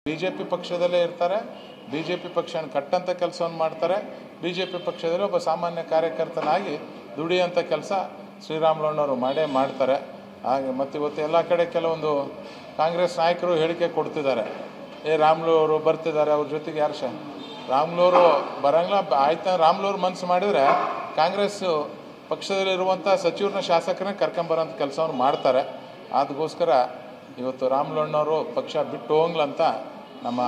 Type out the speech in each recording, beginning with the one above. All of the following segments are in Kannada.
ಬಿಜೆಪಿ ಪಕ್ಷದಲ್ಲೇ ಇರ್ತಾರೆ, ಬಿಜೆಪಿ ಪಕ್ಷನ ಕಟ್ಟಂತ ಕೆಲಸವನ್ನು ಮಾಡ್ತಾರೆ. ಬಿಜೆಪಿ ಪಕ್ಷದಲ್ಲಿ ಒಬ್ಬ ಸಾಮಾನ್ಯ ಕಾರ್ಯಕರ್ತನಾಗಿ ದುಡಿಯುವಂಥ ಕೆಲಸ ಶ್ರೀರಾಮುಲುನವರು ಮಾಡೇ ಮಾಡ್ತಾರೆ. ಹಾಗೆ ಮತ್ತು ಇವತ್ತು ಎಲ್ಲ ಕಡೆ ಕೆಲವೊಂದು ಕಾಂಗ್ರೆಸ್ ನಾಯಕರು ಹೇಳಿಕೆ ಕೊಡ್ತಿದ್ದಾರೆ, ರಾಮುಲು ಅವರು ಬರ್ತಿದ್ದಾರೆ, ಅವ್ರ ಜೊತೆಗೆ ಯಾರು ರಾಮುಲು ಬರಂಗಿಲ್ಲ ಆಯ್ತು. ರಾಮುಲು ಮನಸ್ಸು ಮಾಡಿದರೆ ಕಾಂಗ್ರೆಸ್ ಪಕ್ಷದಲ್ಲಿರುವಂಥ ಸಚಿವರನ್ನ ಶಾಸಕರನ್ನ ಕರ್ಕೊಂಬರೋಂಥ ಕೆಲಸವನ್ನು ಮಾಡ್ತಾರೆ. ಅದಕ್ಕೋಸ್ಕರ ಇವತ್ತು ರಾಮುಲುನವರು ಪಕ್ಷ ಬಿಟ್ಟು ಹೋಗ್ಲಂತ ನಮ್ಮ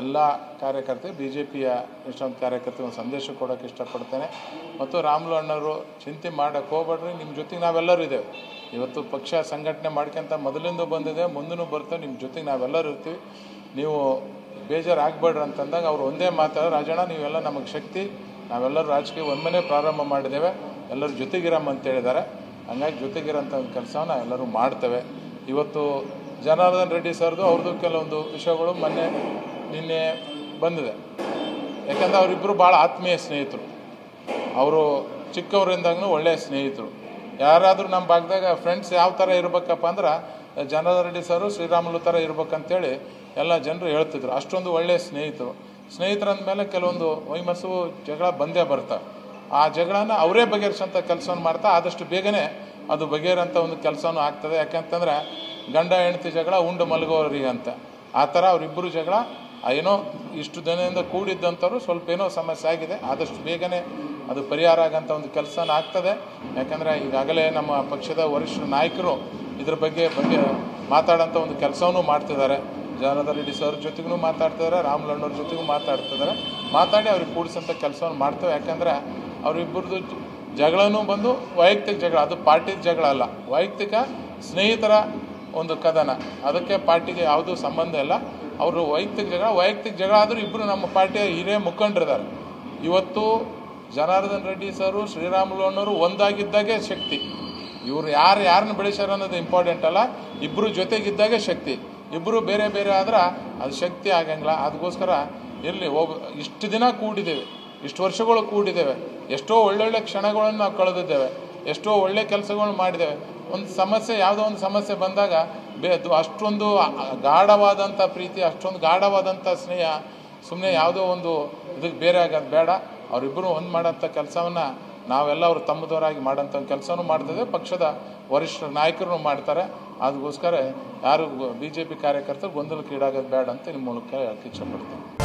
ಎಲ್ಲ ಕಾರ್ಯಕರ್ತರು, ಬಿ ಜೆ ಪಿಯ ಇಷ್ಟೊಂದು ಕಾರ್ಯಕರ್ತರಿಗೆ ಒಂದು ಸಂದೇಶ ಕೊಡೋಕ್ಕೆ ಇಷ್ಟಪಡ್ತೇನೆ. ಮತ್ತು ರಾಮುಲುನವರು ಚಿಂತೆ ಮಾಡೋಕ್ಕೆ ಹೋಗ್ಬೇಡ್ರಿ, ನಿಮ್ಮ ಜೊತೆಗೆ ನಾವೆಲ್ಲರೂ ಇದ್ದೇವೆ. ಇವತ್ತು ಪಕ್ಷ ಸಂಘಟನೆ ಮಾಡ್ಕೊಂತ ಮೊದಲಿಂದ ಬಂದಿದೆ, ಮುಂದೂ ಬರ್ತೇವೆ, ನಿಮ್ಮ ಜೊತೆಗೆ ನಾವೆಲ್ಲರೂ ಇರ್ತೀವಿ, ನೀವು ಬೇಜಾರಾಗಬೇಡ್ರಿ ಅಂತಂದಾಗ ಅವ್ರು ಒಂದೇ ಮಾತಾಡೋ, ರಾಜಣ್ಣ ನೀವೆಲ್ಲ ನಮಗೆ ಶಕ್ತಿ, ನಾವೆಲ್ಲರೂ ರಾಜಕೀಯ ಒಂದನೇ ಪ್ರಾರಂಭ ಮಾಡಿದ್ದೇವೆ, ಎಲ್ಲರೂ ಜೊತೆಗಿರಮ್ಮ ಅಂತ ಹೇಳಿದ್ದಾರೆ. ಹಂಗಾಗಿ ಜೊತೆಗಿರೋಂಥ ಒಂದು ಕೆಲಸವನ್ನು ಎಲ್ಲರೂ ಮಾಡ್ತೇವೆ. ಇವತ್ತು ಜನಾರ್ದನ್ ರೆಡ್ಡಿ ಸರ್ದು ಅವ್ರದ್ದು ಕೆಲವೊಂದು ವಿಷಯಗಳು ನಿನ್ನೆ ಬಂದಿದೆ. ಯಾಕಂದರೆ ಅವರಿಬ್ಬರು ಭಾಳ ಆತ್ಮೀಯ ಸ್ನೇಹಿತರು, ಅವರು ಚಿಕ್ಕವರಿಂದಾಗೂ ಒಳ್ಳೆಯ ಸ್ನೇಹಿತರು. ಯಾರಾದರೂ ನಮ್ಮ ಭಾಗದಾಗ ಫ್ರೆಂಡ್ಸ್ ಯಾವ ಥರ ಇರಬೇಕಪ್ಪ ಅಂದ್ರೆ ಜನಾರ್ದನ್ ರೆಡ್ಡಿ ಸರು ಶ್ರೀರಾಮುಲು ಥರ ಇರ್ಬೇಕಂತೇಳಿ ಎಲ್ಲ ಜನರು ಹೇಳ್ತಿದ್ರು. ಅಷ್ಟೊಂದು ಒಳ್ಳೆಯ ಸ್ನೇಹಿತರಂದಮೇಲೆ ಕೆಲವೊಂದು ವೈಮಸ್ಸು ಜಗಳ ಬಂದೇ ಬರ್ತಾರೆ. ಆ ಜಗಳನ ಅವರೇ ಬಗೆಹರಿಸೋಂಥ ಕೆಲಸವನ್ನು ಮಾಡ್ತಾ ಆದಷ್ಟು ಬೇಗನೆ ಅದು ಬಗೆಹರಂಥ ಒಂದು ಕೆಲಸನೂ ಆಗ್ತದೆ. ಯಾಕಂತಂದ್ರೆ ಗಂಡ ಹೆಂಡತಿ ಜಗಳ ಉಂಡು ಮಲಗೋರಿಗೆ ಅಂತ, ಆ ಥರ ಅವರಿಬ್ಬರು ಜಗಳ ಏನೋ ಇಷ್ಟು ದಿನದಿಂದ ಕೂಡಿದ್ದಂಥವ್ರು ಸ್ವಲ್ಪ ಏನೋ ಸಮಸ್ಯೆ ಆಗಿದೆ, ಆದಷ್ಟು ಬೇಗನೆ ಅದು ಪರಿಹಾರ ಆಗೋಂಥ ಒಂದು ಕೆಲಸನ ಆಗ್ತದೆ. ಯಾಕಂದರೆ ಈಗಾಗಲೇ ನಮ್ಮ ಪಕ್ಷದ ವರಿಷ್ಠ ನಾಯಕರು ಇದ್ರ ಬಗ್ಗೆ ಮಾತಾಡೋಂಥ ಒಂದು ಕೆಲಸವನ್ನೂ ಮಾಡ್ತಿದ್ದಾರೆ. ಜನಾರ್ದನ್ ರೆಡ್ಡಿ ಸರ್ ಜೊತೆಗೂ ಮಾತಾಡ್ತಿದ್ದಾರೆ, ರಾಮುಲುನವ್ರ ಜೊತೆಗೂ ಮಾತಾಡಿ ಅವ್ರಿಗೆ ಕೂಡಿಸೋಂಥ ಕೆಲಸವನ್ನು ಮಾಡ್ತೇವೆ. ಯಾಕಂದರೆ ಅವರಿಬ್ಬರದು ಜಗಳನೂ ಬಂದು ವೈಯಕ್ತಿಕ ಜಗಳ, ಅದು ಪಾರ್ಟಿ ಜಗಳ ಅಲ್ಲ, ವೈಯಕ್ತಿಕ ಸ್ನೇಹಿತರ ಒಂದು ಕದನ, ಅದಕ್ಕೆ ಪಾರ್ಟಿಗೆ ಯಾವುದೂ ಸಂಬಂಧ ಇಲ್ಲ. ಅವರು ವೈಯಕ್ತಿಕ ಜಗಳ ಆದರೂ ಇಬ್ಬರು ನಮ್ಮ ಪಾರ್ಟಿಯ ಹಿರಿಯ ಮುಖಂಡರಿದ್ದಾರೆ. ಇವತ್ತು ಜನಾರ್ದನ್ ರೆಡ್ಡಿ ಸರು ಶ್ರೀರಾಮುಲುನವರು ಒಂದಾಗಿದ್ದಾಗೆ ಶಕ್ತಿ. ಇವರು ಯಾರನ್ನ ಬೆಳೆಸ್ಯಾರ ಅನ್ನೋದು ಇಂಪಾರ್ಟೆಂಟ್ ಅಲ್ಲ, ಇಬ್ಬರು ಜೊತೆಗಿದ್ದಾಗೆ ಶಕ್ತಿ. ಇಬ್ಬರು ಬೇರೆ ಬೇರೆ ಆದ್ರೆ ಅದು ಶಕ್ತಿ ಆಗಂಗಿಲ್ಲ. ಅದಕ್ಕೋಸ್ಕರ ಇಷ್ಟು ದಿನ ಕೂಡಿದ್ದೇವೆ, ಇಷ್ಟು ವರ್ಷಗಳು ಕೂಡಿದ್ದೇವೆ, ಎಷ್ಟೋ ಒಳ್ಳೊಳ್ಳೆ ಕ್ಷಣಗಳನ್ನು ನಾವು ಕಳೆದಿದ್ದೇವೆ, ಎಷ್ಟೋ ಒಳ್ಳೆ ಕೆಲಸಗಳನ್ನು ಮಾಡಿದ್ದೇವೆ. ಒಂದು ಸಮಸ್ಯೆ, ಯಾವುದೋ ಒಂದು ಸಮಸ್ಯೆ ಬಂದಾಗ ಅಷ್ಟೊಂದು ಗಾಢವಾದಂಥ ಪ್ರೀತಿ, ಅಷ್ಟೊಂದು ಗಾಢವಾದಂಥ ಸ್ನೇಹ ಸುಮ್ಮನೆ ಯಾವುದೋ ಒಂದು ಇದಕ್ಕೆ ಬೇರೆ ಆಗೋದು ಬೇಡ. ಅವರಿಬ್ಬರು ಒಂದು ಮಾಡೋಂಥ ಕೆಲಸವನ್ನು ನಾವೆಲ್ಲ ಅವರು ತಮ್ಮದವರಾಗಿ ಮಾಡೋಂಥ ಕೆಲಸನೂ ಮಾಡ್ತೇವೆ, ಪಕ್ಷದ ವರಿಷ್ಠ ನಾಯಕರು ಮಾಡ್ತಾರೆ. ಅದಕ್ಕೋಸ್ಕರ ಯಾರು BJP ಕಾರ್ಯಕರ್ತರು ಗೊಂದಲಕ್ಕೆ ಈಡಾಗೋದು ಬೇಡ ಅಂತ ನಿಮ್ಮ ಮೂಲಕ ಹೇಳಕ್ಕೆ ಇಷ್ಟಪಡ್ತೀನಿ.